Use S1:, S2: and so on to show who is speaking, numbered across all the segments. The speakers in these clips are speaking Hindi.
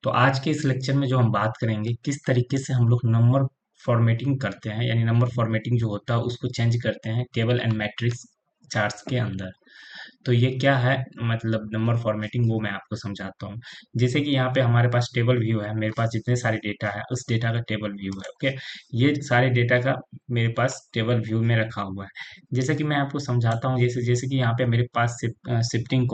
S1: तो आज के इस लेक्चर में जो हम बात करेंगे किस तरीके से हम लोग नंबर फॉर्मेटिंग करते हैं, यानी नंबर फॉर्मेटिंग जो होता है उसको चेंज करते हैं टेबल एंड मैट्रिक्स चार्ट्स के अंदर। तो ये क्या है, मतलब नंबर फॉर्मेटिंग, वो मैं आपको समझाता हूँ। जैसे कि यहाँ पे हमारे पास टेबल व्यू है, मेरे पास जितने सारे डेटा है उस डेटा का टेबल व्यू है। ओके, ये सारे डेटा का मेरे पास टेबल व्यू में रखा हुआ है। जैसे कि मैं आपको समझाता हूँ, जैसे जैसे कि यहाँ पे मेरे पास शिपिंग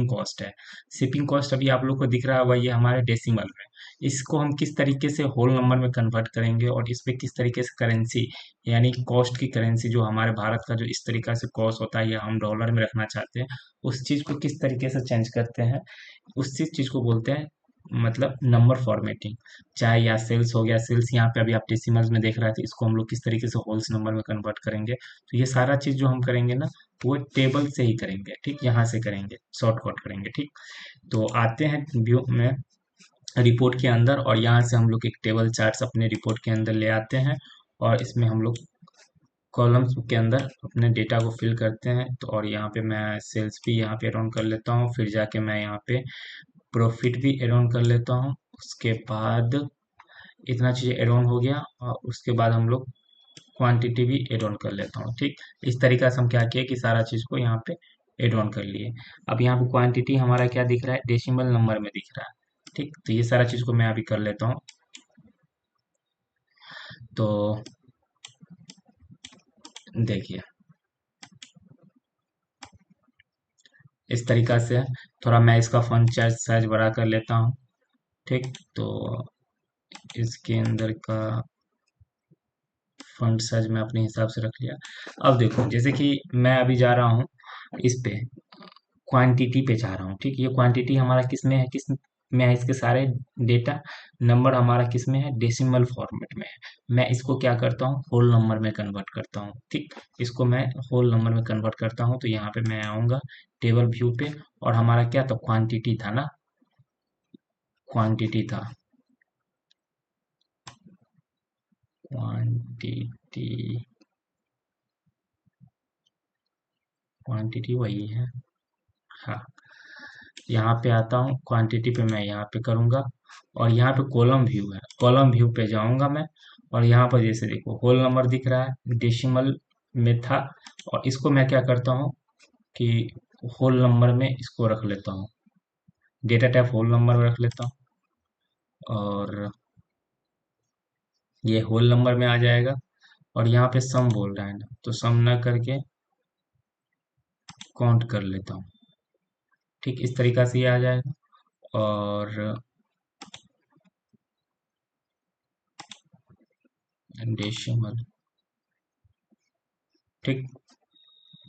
S1: कॉस्ट है। शिपिंग कॉस्ट अभी आप लोग को दिख रहा होगा, ये हमारे डेसिमल में। इसको हम किस तरीके से होल नंबर में कन्वर्ट करेंगे और इस पे किस तरीके से करेंसी, यानी कॉस्ट की करेंसी जो हमारे भारत का जो इस तरीका से कॉस्ट होता है या हम डॉलर में रखना चाहते हैं, उस चीज को किस तरीके से चेंज करते हैं, उस चीज को बोलते हैं मतलब नंबर फॉर्मेटिंग। चाहे या सेल्स हो गया, सेल्स यहाँ पे अभी आप डेसिमल्स में देख रहे थे, इसको हम लोग किस तरीके से होल्स नंबर में कन्वर्ट करेंगे। तो ये सारा चीज जो हम करेंगे ना, वो टेबल से ही करेंगे। ठीक, यहाँ से करेंगे, शॉर्टकट करेंगे। ठीक, तो आते हैं व्यू में, रिपोर्ट के अंदर, और यहाँ से हम लोग एक टेबल चार्ट्स अपने रिपोर्ट के अंदर ले आते हैं। और इसमें हम लोग कॉलम्स के अंदर अपने डेटा को फिल करते हैं। तो और यहाँ पे मैं सेल्स भी यहाँ पे एड ऑन कर लेता हूँ, फिर जाके मैं यहाँ पे प्रॉफिट भी एड ऑन कर लेता हूँ। उसके बाद इतना चीज़ एड ऑन हो गया, और उसके बाद हम लोग क्वांटिटी भी एड ऑन कर लेता हूँ। ठीक, इस तरीका से हम क्या किए कि सारा चीज़ को यहाँ पे एड ऑन कर लिए। अब यहाँ पे क्वांटिटी हमारा क्या दिख रहा है, डेसिमल नंबर में दिख रहा है। ठीक, तो ये सारा चीज़ को मैं अभी कर लेता हूँ। तो देखिए, इस तरीका से थोड़ा मैं इसका फॉन्ट साइज बड़ा कर लेता हूँ। ठीक, तो इसके अंदर का फॉन्ट साइज मैं अपने हिसाब से रख लिया। अब देखो, जैसे कि मैं अभी जा रहा हूँ इस पे, क्वांटिटी पे जा रहा हूँ। ठीक, ये क्वांटिटी हमारा किस में है, किस में है, इसके सारे डेटा नंबर हमारा किस में है, डेसिमल फॉर्मेट में है। मैं इसको क्या करता हूँ, होल नंबर में कन्वर्ट करता हूँ। ठीक, इसको मैं होल नंबर में कन्वर्ट करता हूँ। तो यहाँ पे मैं आऊँगा टेबल व्यू पे, और हमारा क्या था, क्वांटिटी था ना, क्वांटिटी था, क्वांटिटी, क्वांटिटी वही है। हाँ, यहाँ पे आता हूँ, क्वांटिटी पे मैं यहाँ पे करूँगा, और यहाँ पे कॉलम व्यू है, कॉलम व्यू पे जाऊँगा मैं। और यहाँ पर जैसे देखो होल नंबर दिख रहा है, डेसिमल में था, और इसको मैं क्या करता हूँ कि होल नंबर में इसको रख लेता हूँ, डेटा टाइप होल नंबर में रख लेता हूँ। और ये होल नंबर में आ जाएगा। और यहाँ पे सम बोल रहा है ना, तो सम ना करके काउंट कर लेता हूँ। ठीक, इस तरीका से ये आ जाएगा। और डेसिमल, ठीक।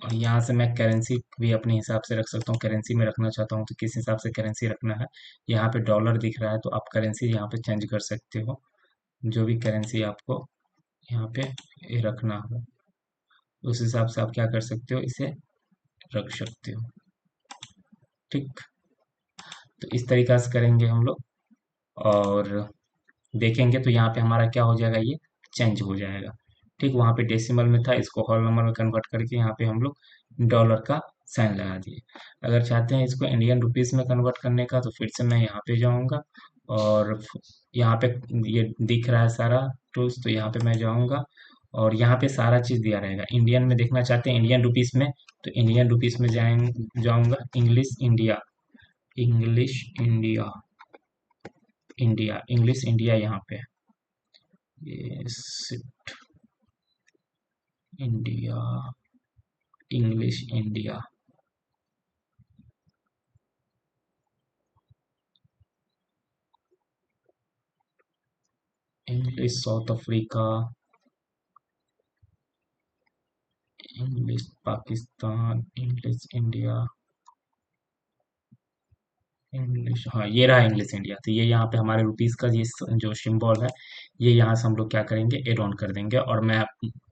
S1: और यहाँ से मैं करेंसी भी अपने हिसाब से रख सकता हूँ, करेंसी में रखना चाहता हूँ तो किस हिसाब से करेंसी रखना है। यहाँ पे डॉलर दिख रहा है, तो आप करेंसी यहाँ पे चेंज कर सकते हो, जो भी करेंसी आपको यहाँ पे रखना हो उस हिसाब से आप क्या कर सकते हो, इसे रख सकते हो। ठीक, तो इस तरीका से करेंगे हम लोग, और देखेंगे तो यहाँ पे हमारा क्या हो जाएगा, ये चेंज हो जाएगा। ठीक, वहाँ पे डेसिमल में था, इसको होल नंबर में कन्वर्ट करके यहाँ पे हम लोग डॉलर का साइन लगा दिए। अगर चाहते हैं इसको इंडियन रुपीस में कन्वर्ट करने का, तो फिर से मैं यहाँ पे जाऊँगा, और यहाँ पे ये दिख रहा है सारा टूल्स, तो यहाँ पे मैं जाऊँगा, और यहाँ पे सारा चीज़ दिया रहेगा। इंडियन में देखना चाहते हैं, इंडियन रुपीस में, तो इंडियन रुपीस में जाऊँगा, English India, English India, India, English India यहाँ पे, ये India, English India, English south Africa, English Pakistan, English India, English, हाँ ये रहा इंग्लिश इंडिया। तो ये यहाँ पे हमारे रुपीस का ये जो सिंबल है, ये यहाँ से हम लोग क्या करेंगे, एड ऑन कर देंगे। और मैं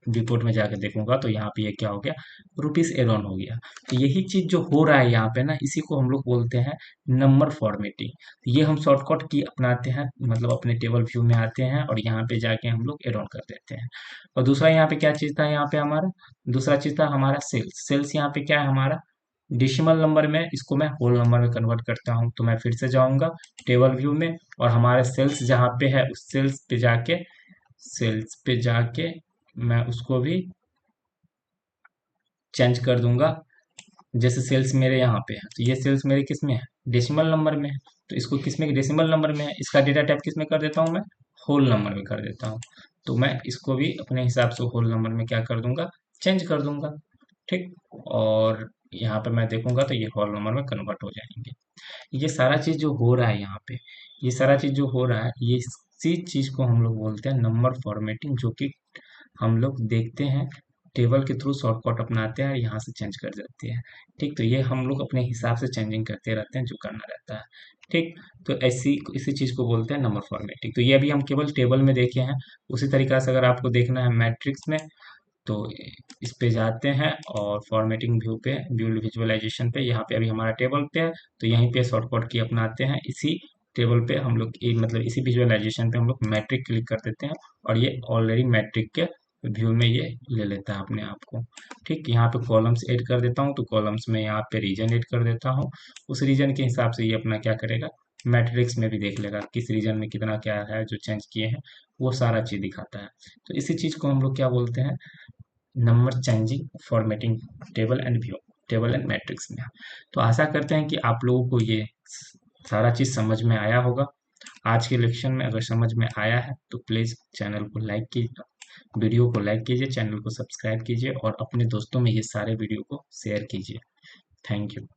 S1: रिपोर्ट में जाकर देखूंगा तो यहाँ पे ये क्या हो गया, रुपीस एड ऑन हो गया। तो यही चीज जो हो रहा है यहाँ पे ना, इसी को हम लोग बोलते हैं नंबर फॉर्मेटिंग। तो ये हम शॉर्टकट की अपनाते हैं, मतलब अपने टेबल व्यू में आते हैं और यहाँ पे जाके हम लोग एड ऑन कर देते हैं। और दूसरा यहाँ पे क्या चीज था, यहाँ पे हमारा दूसरा चीज था हमारा सेल्स। सेल्स यहाँ पे क्या है हमारा, डेसिमल नंबर में इसको मैं होल नंबर में कन्वर्ट करता हूँ। तो मैं फिर से जाऊंगा टेबल व्यू में, और हमारे सेल्स जहाँ पे है उस सेल्स पे जाके मैं उसको भी चेंज कर दूंगा। जैसे सेल्स मेरे यहाँ पे है, तो ये सेल्स मेरे किस में है, डेसिमल नंबर में है। तो इसको किस में, डेसिमल नंबर में है, इसका डेटा टाइप किस में कर देता हूँ मैं, होल नंबर में कर देता हूँ। तो मैं इसको भी अपने हिसाब से होल नंबर में क्या कर दूंगा, चेंज कर दूंगा। ठीक, और यहाँ पे मैं देखूंगा तो ये होल नंबर में कन्वर्ट हो जाएंगे। ये सारा चीज जो हो रहा है यहाँ पे, ये सारा चीज जो हो रहा है, ये इसी चीज को हम लोग बोलते हैं नंबर फॉर्मेटिंग, जो कि हम लोग देखते हैं टेबल के थ्रू शॉर्टकट अपनाते हैं, यहाँ से चेंज कर देते हैं। ठीक, तो ये हम लोग अपने हिसाब से चेंजिंग करते रहते हैं जो करना रहता है। ठीक, तो ऐसी इसी चीज को बोलते हैं नंबर फॉर्मेटिंग। तो ये अभी हम केवल टेबल में देखे हैं। उसी तरीका से अगर आपको देखना है मैट्रिक्स में, तो इस पे जाते हैं और फॉर्मेटिंग व्यू पे, व्यू विजुअलाइजेशन पे, यहाँ पे अभी हमारा टेबल पे है, तो यहीं पे शॉर्टकट की अपनाते हैं। इसी टेबल पे हम लोग मतलब इसी विजुअलाइजेशन पे हम लोग मैट्रिक क्लिक कर देते हैं, और ये ऑलरेडी मैट्रिक के व्यू में ये ले लेता है अपने आप को। ठीक, यहाँ पे कॉलम्स ऐड कर देता हूँ, तो कॉलम्स में यहाँ पे रीजन ऐड कर देता हूँ। उस रीजन के हिसाब से ये अपना क्या करेगा, मैट्रिक्स में भी देख लेगा किस रीजन में कितना क्या है जो चेंज किए हैं, वो सारा चीज दिखाता है। तो इसी चीज को हम लोग क्या बोलते हैं, number changing formatting table and view, table and matrix में। तो आशा करते हैं कि आप लोगों को ये सारा चीज समझ में आया होगा। आज के लेक्चर में अगर समझ में आया है तो प्लीज चैनल को लाइक कीजिए, वीडियो को लाइक कीजिए, चैनल को सब्सक्राइब कीजिए, और अपने दोस्तों में ये सारे वीडियो को शेयर कीजिए। Thank you.